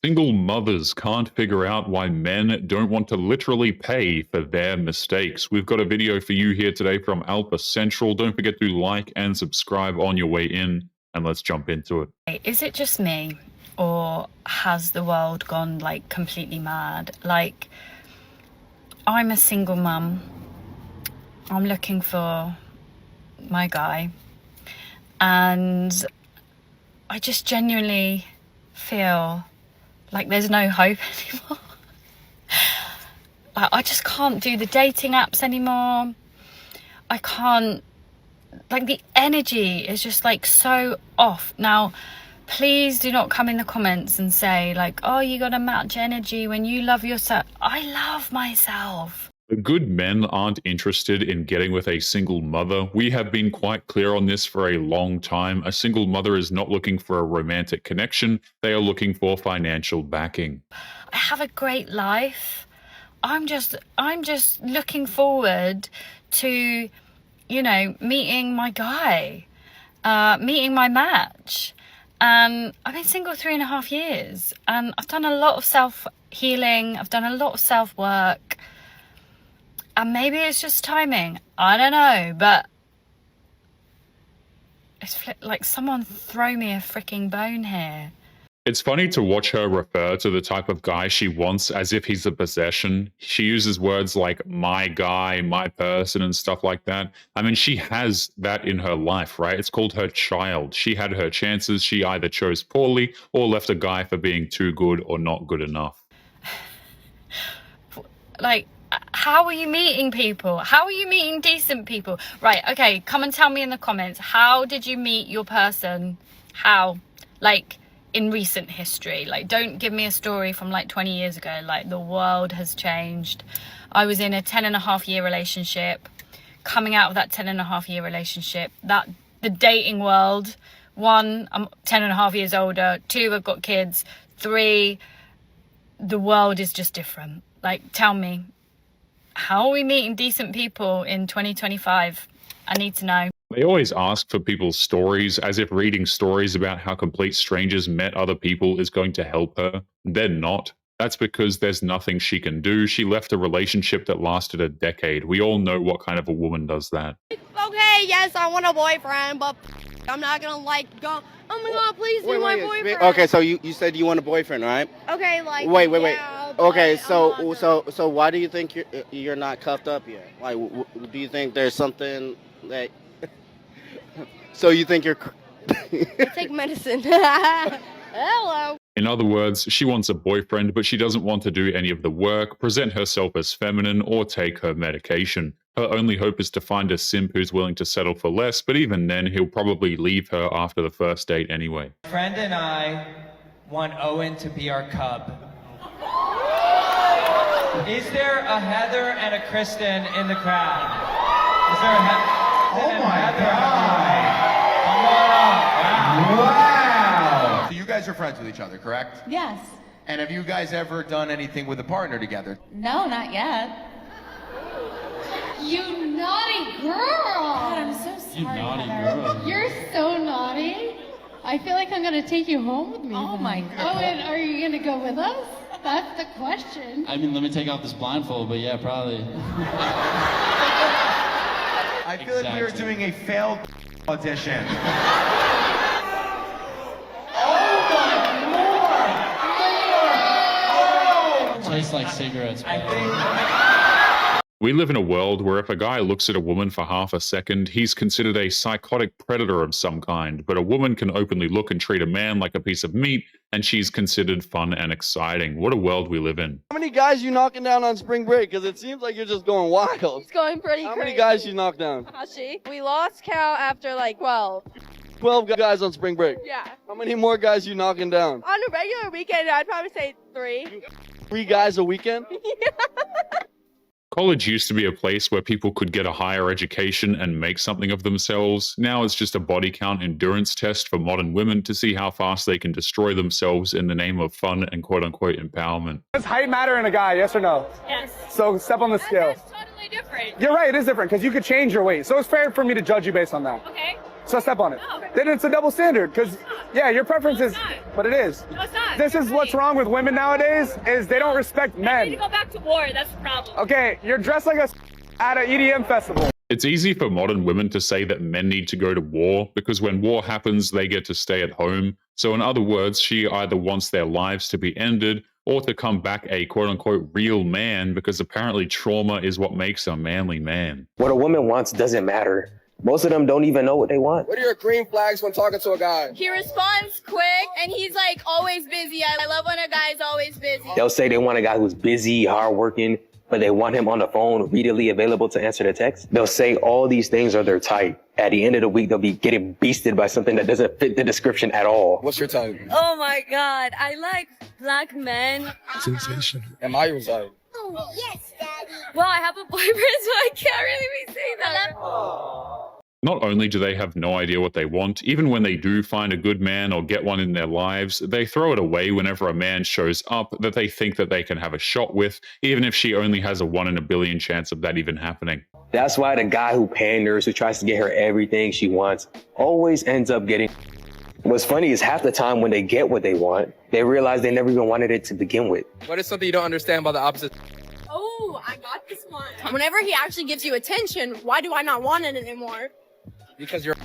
Single mothers can't figure out why men don't want to literally pay for their mistakes. We've got a video for you here today from Alpha Central. Don't forget to like and subscribe on your way in, and let's jump into it. Is it just me, or has the world gone like completely mad? Like, I'm a single mum. I'm looking for my guy, and I just genuinely feel like there's no hope anymore. Like, I just can't do the dating apps anymore. I can't, like, the energy is just like so off. Now, please do not come in the comments and say like, oh, you gotta match energy when you love yourself. I love myself. The good men aren't interested in getting with a single mother. We have been quite clear on this for a long time. A single mother is not looking for a romantic connection. They are looking for financial backing. I have a great life. I'm just looking forward to, you know, meeting my guy, meeting my match. And I've been single 3.5 years, and I've done a lot of self-healing. I've done a lot of self-work. And maybe it's just timing. I don't know, but it's like someone throw me a freaking bone here. It's funny to watch her refer to the type of guy she wants as if he's a possession. She uses words like my guy, my person, and stuff like that. I mean, she has that in her life, right? It's called her child. She had her chances. She either chose poorly or left a guy for being too good or not good enough. Like, how are you meeting people? How are you meeting decent people? Right, okay, come and tell me in the comments. How did you meet your person? How? Like, in recent history. Like, don't give me a story from like 20 years ago. Like, the world has changed. I was in a 10.5-year relationship. Coming out of that 10.5-year relationship, that the dating world, 1, I'm 10.5 years older. 2, I've got kids. 3, the world is just different. Like, tell me, how are we meeting decent people in 2025? I need to know. They always ask for people's stories, as if reading stories about how complete strangers met other people is going to help her. They're not. That's because there's nothing she can do. She left a relationship that lasted a decade. We all know what kind of a woman does that. Okay, yes, I want a boyfriend, but I'm not gonna like go, oh my god, please be my boyfriend. Okay, so you said you want a boyfriend, right? Okay, like, wait. yeah, Okay, but so why do you think you're not cuffed up yet? Like, do you think there's something that? So you think you're? I take medicine. Hello. In other words, she wants a boyfriend, but she doesn't want to do any of the work, present herself as feminine, or take her medication. Her only hope is to find a simp who's willing to settle for less, but even then, he'll probably leave her after the first date anyway. My friend and I want Owen to be our cub. Is there a Heather and a Kristen in the crowd? Is there a Heather? Oh my God! Come on up! Wow! So you guys are friends with each other, correct? Yes. And have you guys ever done anything with a partner together? No, not yet. You naughty girl! God, I'm so sorry, You naughty Heather. girl. You're so naughty. I feel like I'm gonna take you home with me. Oh then. my God. Oh, and are you gonna go with us? That's the question. I mean, let me take off this blindfold, but yeah, probably. I feel like we are Exactly. doing a failed audition. Tastes like cigarettes. I bro. think We live in a world where if a guy looks at a woman for half a second, he's considered a psychotic predator of some kind, but a woman can openly look and treat a man like a piece of meat, and she's considered fun and exciting. What a world we live in. How many guys you knocking down on spring break? Because it seems like you're just going wild. It's going pretty How crazy. many guys you knocked down? Hashi. We lost count after like 12. 12 guys on spring break. Yeah. How many more guys you knocking down? On a regular weekend, I'd probably say 3. 3 guys a weekend? College used to be a place where people could get a higher education and make something of themselves. Now it's just a body count endurance test for modern women to see how fast they can destroy themselves in the name of fun and quote-unquote empowerment. Does height matter in a guy, yes or no? Yes. So step on the scale. That's totally different. You're right, it is different because you could change your weight. So it's fair for me to judge you based on that. Okay. So step on it. Then it's a double standard, because, yeah, your preference is, but it is. No, it's not. This is what's wrong with women nowadays, is they don't respect men. We need to go back to war. That's the problem. Okay, you're dressed like a at an EDM festival. It's easy for modern women to say that men need to go to war because when war happens, they get to stay at home. So, in other words, she either wants their lives to be ended or to come back a quote unquote real man because apparently trauma is what makes a manly man. What a woman wants doesn't matter. Most of them don't even know what they want. What are your green flags when talking to a guy? He responds quick and he's like always busy. I love when a guy's always busy. They'll say they want a guy who's busy, hardworking, but they want him on the phone, readily available to answer their text. They'll say all these things are their type. At the end of the week, they'll be getting beasted by something that doesn't fit the description at all. What's your type? Oh my God, I like black men. Sensation. Am I your type? Oh, yes, Daddy. Well, I have a boyfriend, so I can't really be saying that. Not only do they have no idea what they want, even when they do find a good man or get one in their lives, they throw it away whenever a man shows up that they think that they can have a shot with, even if she only has a 1 in a billion chance of that even happening. That's why the guy who panders, who tries to get her everything she wants, always ends up getting. What's funny is half the time when they get what they want, they realize they never even wanted it to begin with. What is something you don't understand about the opposite? Oh, I got this one. Whenever he actually gives you attention, why do I not want it anymore? Because you're.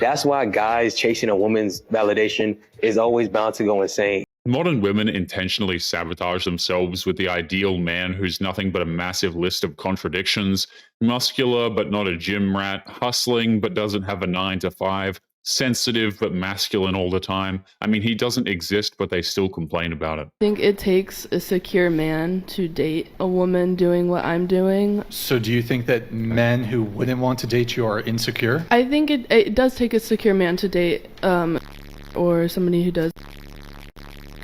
That's why guys chasing a woman's validation is always bound to go insane. Modern women intentionally sabotage themselves with the ideal man who's nothing but a massive list of contradictions, muscular but not a gym rat, hustling but doesn't have a 9 to 5, sensitive but masculine all the time. I mean, he doesn't exist, but they still complain about it. I think it takes a secure man to date a woman doing what I'm doing. So do you think that men who wouldn't want to date you are insecure? I think it does take a secure man to date or somebody who does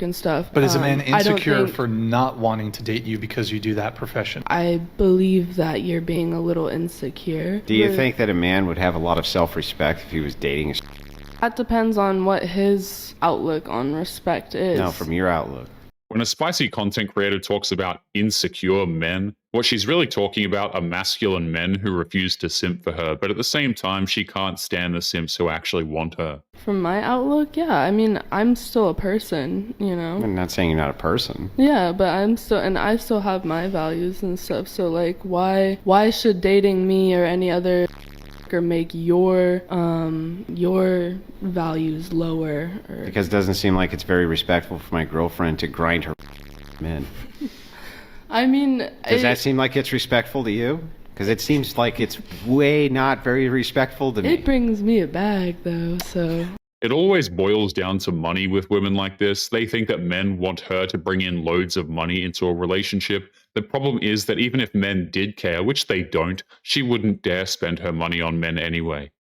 and stuff. But is a man insecure for not wanting to date you because you do that profession? I believe that you're being a little insecure. Do you think that a man would have a lot of self-respect if he was dating a That depends on what his outlook on respect is. No, from your outlook. When a spicy content creator talks about insecure men, what she's really talking about are masculine men who refuse to simp for her, but at the same time, she can't stand the simps who actually want her. From my outlook, yeah. I mean, I'm still a person, you know? I'm not saying you're not a person. Yeah, but I still have my values and stuff, so like, why should dating me or any other make your values lower? Because it doesn't seem like it's very respectful for my girlfriend to grind her men. I mean, does that seem like it's respectful to you? Because it seems like it's way not very respectful to me. It brings me a bag though, so. It always boils down to money with women like this. They think that men want her to bring in loads of money into a relationship. The problem is that even if men did care, which they don't, she wouldn't dare spend her money on men anyway.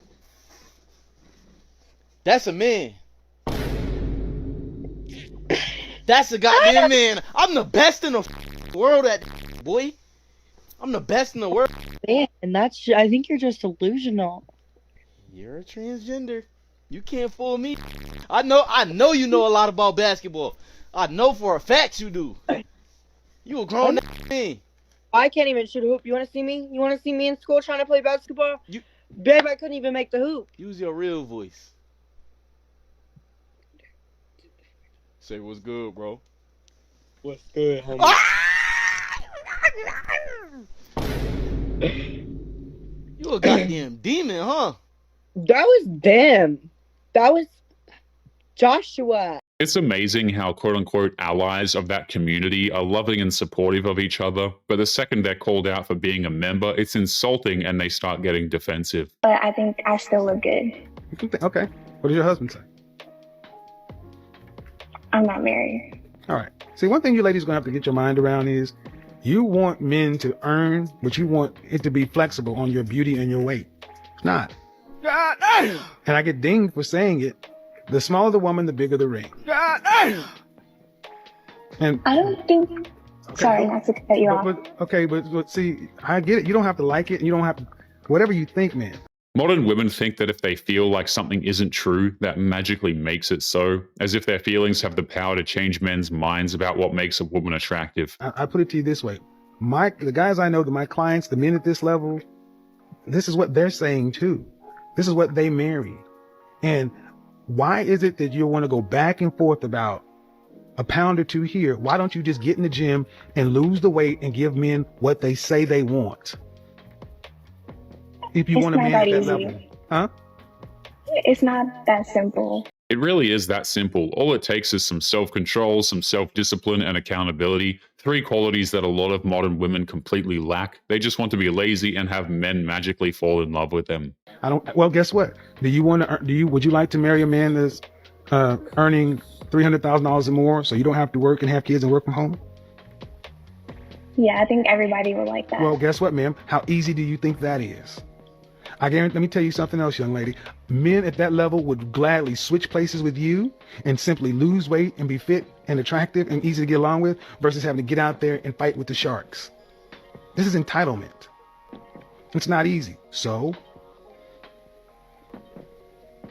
That's a man. That's a goddamn man. I'm the best in the world at boy. I'm the best in the world. Man, I think you're just delusional. You're a transgender. You can't fool me. I know you know a lot about basketball. I know for a fact you do. You a grown man. I can't even shoot a hoop. You want to see me? You want to see me in school trying to play basketball? Babe, I couldn't even make the hoop. Use your real voice. Say what's good, bro. What's good, homie? You a goddamn demon, huh? That was them. That was Joshua. It's amazing how quote-unquote allies of that community are loving and supportive of each other, but the second they're called out for being a member, it's insulting and they start getting defensive. But I think I still look good. Okay. What does your husband say? I'm not married. All right. See, one thing you ladies are going to have to get your mind around is you want men to earn, but you want it to be flexible on your beauty and your weight. It's not. And I get dinged for saying it. The smaller the woman, the bigger the ring. And I don't think. Okay, sorry, not to cut you off. But see, I get it. You don't have to like it. You don't have to. Whatever you think, man. Modern women think that if they feel like something isn't true, that magically makes it so, as if their feelings have the power to change men's minds about what makes a woman attractive. I put it to you this way. The guys I know, my clients, the men at this level, this is what they're saying too. This is what they marry. And why is it that you want to go back and forth about a pound or two here? Why don't you just get in the gym and lose the weight and give men what they say they want? If you want a man at that level. Huh? It's not that simple. It really is that simple. All it takes is some self-control, some self-discipline, and accountability. 3 qualities that a lot of modern women completely lack. They just want to be lazy and have men magically fall in love with them. Well, guess what? Would you like to marry a man that's earning $300,000 or more so you don't have to work and have kids and work from home? Yeah, I think everybody would like that. Well, guess what, ma'am? How easy do you think that is? I guarantee, let me tell you something else, young lady. Men at that level would gladly switch places with you and simply lose weight and be fit and attractive and easy to get along with versus having to get out there and fight with the sharks. This is entitlement. It's not easy. So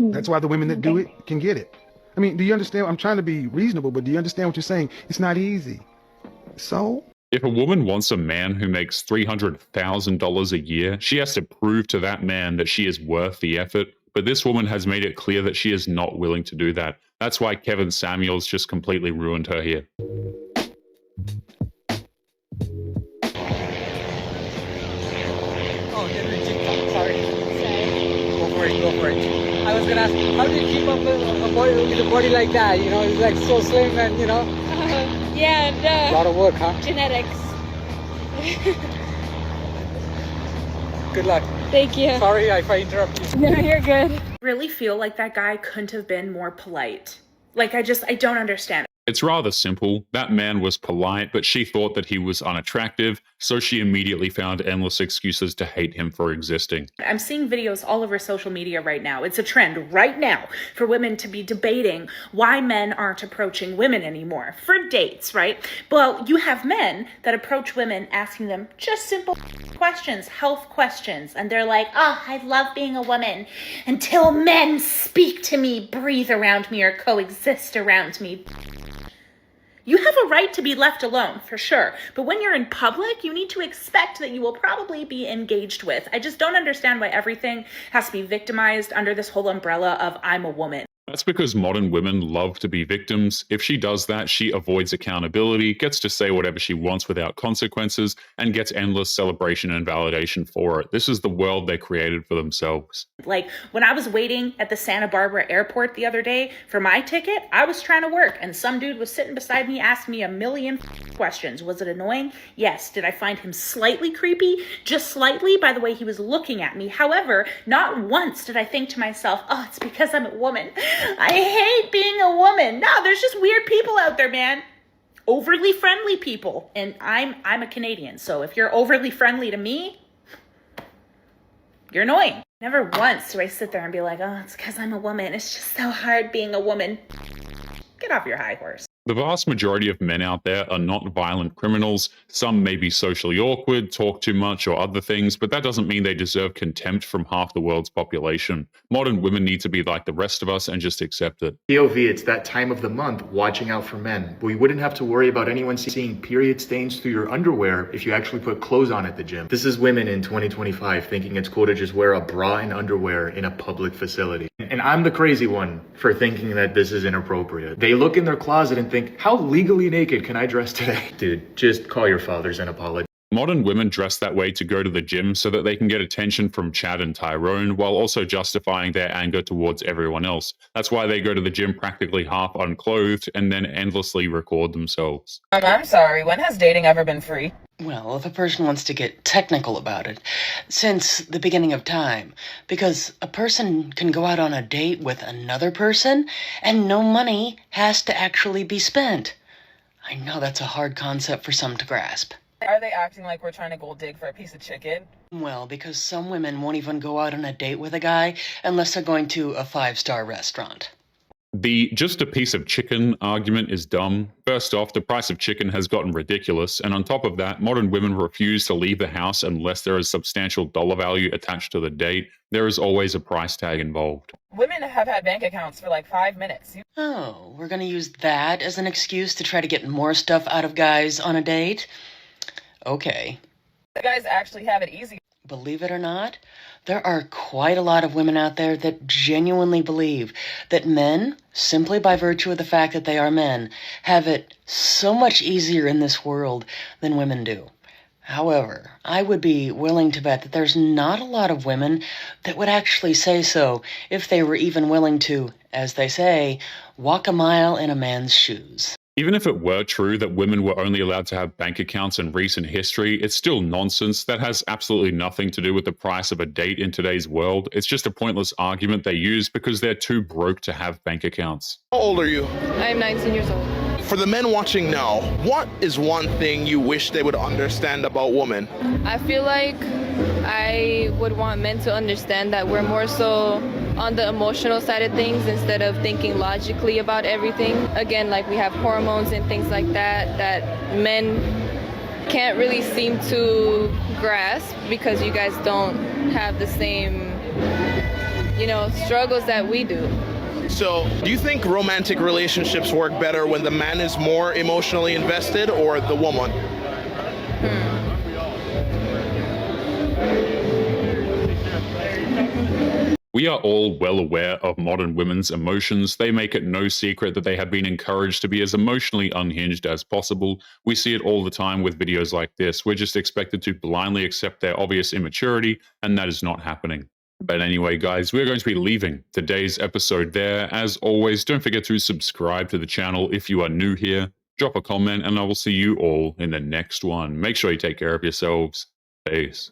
that's why the women that do it can get it. I mean, do you understand? I'm trying to be reasonable, but do you understand what you're saying? It's not easy. So if a woman wants a man who makes $300,000 a year, she has to prove to that man that she is worth the effort. But this woman has made it clear that she is not willing to do that. That's why Kevin Samuels just completely ruined her here. Oh, sorry. Go for it. I was gonna ask, how do you keep up with a body like that? You know, it's like so slim and, you know. Yeah, and a lot of work, huh? genetics. Good luck. Thank you. Sorry if I interrupt you. No, you're good. I really feel like that guy couldn't have been more polite. Like, I don't understand. It's rather simple. That man was polite, but she thought that he was unattractive, so she immediately found endless excuses to hate him for existing. I'm seeing videos all over social media right now. It's a trend right now for women to be debating why men aren't approaching women anymore for dates, right? Well, you have men that approach women asking them just simple questions, health questions, and they're like, oh, I love being a woman until men speak to me, breathe around me, or coexist around me. You have a right to be left alone, for sure. But when you're in public, you need to expect that you will probably be engaged with. I just don't understand why everything has to be victimized under this whole umbrella of I'm a woman. That's because modern women love to be victims. If she does that, she avoids accountability, gets to say whatever she wants without consequences, and gets endless celebration and validation for it. This is the world they created for themselves. Like, when I was waiting at the Santa Barbara airport the other day for my ticket, I was trying to work, and some dude was sitting beside me asking me a million questions. Was it annoying? Yes. Did I find him slightly creepy? Just slightly, by the way he was looking at me. However, not once did I think to myself, oh, it's because I'm a woman. I hate being a woman. No, there's just weird people out there, man. Overly friendly people. And I'm a Canadian, so if you're overly friendly to me, you're annoying. Never once do I sit there and be like, oh, it's because I'm a woman. It's just so hard being a woman. Get off your high horse. The vast majority of men out there are not violent criminals. Some may be socially awkward, talk too much, or other things, but that doesn't mean they deserve contempt from half the world's population. Modern women need to be like the rest of us and just accept it. POV, it's that time of the month, watching out for men. We wouldn't have to worry about anyone seeing period stains through your underwear if you actually put clothes on at the gym. This is women in 2025 thinking it's cool to just wear a bra and underwear in a public facility. And I'm the crazy one for thinking that this is inappropriate. They look in their closet and think, how legally naked can I dress today? Dude, just call your fathers and apologize. Modern women dress that way to go to the gym so that they can get attention from Chad and Tyrone while also justifying their anger towards everyone else. That's why they go to the gym practically half unclothed and then endlessly record themselves. I'm sorry, when has dating ever been free? Well, if a person wants to get technical about it, since the beginning of time, because a person can go out on a date with another person and no money has to actually be spent. I know that's a hard concept for some to grasp. Are they acting like we're trying to gold dig for a piece of chicken? Well, because some women won't even go out on a date with a guy unless they're going to a 5-star restaurant. The just a piece of chicken argument is dumb. First off, the price of chicken has gotten ridiculous, and on top of that, modern women refuse to leave the house unless there is substantial dollar value attached to the date. There is always a price tag involved. Women have had bank accounts for like 5 minutes. Oh, we're gonna use that as an excuse to try to get more stuff out of guys on a date? Okay. The guys actually have it easy. believe it or not, there are quite a lot of women out there that genuinely believe that men, simply by virtue of the fact that they are men, have it so much easier in this world than women do. However, I would be willing to bet that there's not a lot of women that would actually say so if they were even willing to, as they say, walk a mile in a man's shoes. Even if it were true that women were only allowed to have bank accounts in recent history, it's still nonsense. That has absolutely nothing to do with the price of a date in today's world. It's just a pointless argument they use because they're too broke to have bank accounts. How old are you? I'm 19 years old. For the men watching now, what is one thing you wish they would understand about women? I feel like I would want men to understand that we're more so on the emotional side of things instead of thinking logically about everything. Again, like we have hormones and things like that men can't really seem to grasp because you guys don't have the same, struggles that we do. So, do you think romantic relationships work better when the man is more emotionally invested or the woman? We are all well aware of modern women's emotions. They make it no secret that they have been encouraged to be as emotionally unhinged as possible. We see it all the time with videos like this. We're just expected to blindly accept their obvious immaturity, and that is not happening. But anyway, guys, we're going to be leaving today's episode there. As always, don't forget to subscribe to the channel if you are new here. Drop a comment, and I will see you all in the next one. Make sure you take care of yourselves. Peace.